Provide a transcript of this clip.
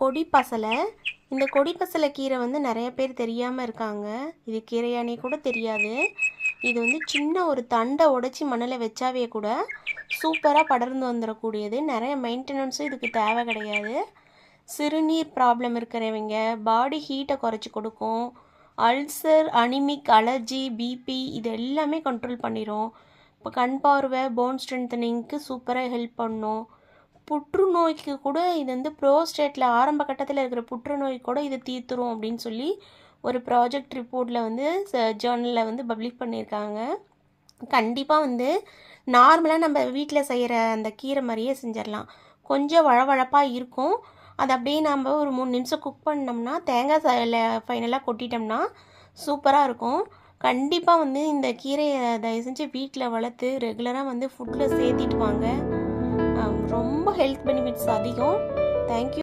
கொடி பசலை. இந்த கொடி பசலை கீரை வந்து நிறைய பேர் தெரியாமல் இருக்காங்க. இது கீரையானே கூட தெரியாது. இது வந்து சின்ன ஒரு தண்டை உடைச்சி மண்ணில் வச்சாவே கூட சூப்பராக படர்ந்து வந்துடக்கூடியது. நிறைய மெயின்டெனன்ஸும் இதுக்கு தேவை கிடையாது. சிறுநீர் ப்ராப்ளம் இருக்கிறவங்க, பாடி ஹீட்டை குறைச்சி கொடுக்கும். அல்சர், அனிமிக், அலர்ஜி, பிபி இது எல்லாமே கண்ட்ரோல் பண்ணிடும். இப்போ கண் பார்வை, போன் ஸ்ட்ரென்தனிங்க்கு சூப்பராக ஹெல்ப் பண்ணும். புற்றுநோய்க்கு கூட இது வந்து ப்ரோஸ்டேட்டில் ஆரம்ப கட்டத்தில் இருக்கிற புற்றுநோய் கூட இது தீர்த்துரும் அப்படின்னு சொல்லி ஒரு ப்ராஜெக்ட் ரிப்போர்ட்டில் வந்து ஜேர்னலில் வந்து பப்ளிஷ் பண்ணியிருக்காங்க. கண்டிப்பாக வந்து நார்மலாக நம்ம வீட்டில் செய்கிற அந்த கீரை மாதிரியே செஞ்சிடலாம். கொஞ்சம் வழவழப்பாக இருக்கும். அதை அப்படியே நம்ம ஒரு 3 நிமிஷம் குக் பண்ணோம்னா, தேங்காய் ஃபைனலாக கொட்டிட்டோம்னா சூப்பராக இருக்கும். கண்டிப்பாக வந்து இந்த கீரையை தயவு செஞ்சு வீட்டில் வளர்த்து ரெகுலராக வந்து ஃபுட்டில் சேர்த்திட்டு வாங்க. ரொம்ப ஹெல்த் பெனிஃபிட்ஸ் அதிகம். தேங்க்யூ.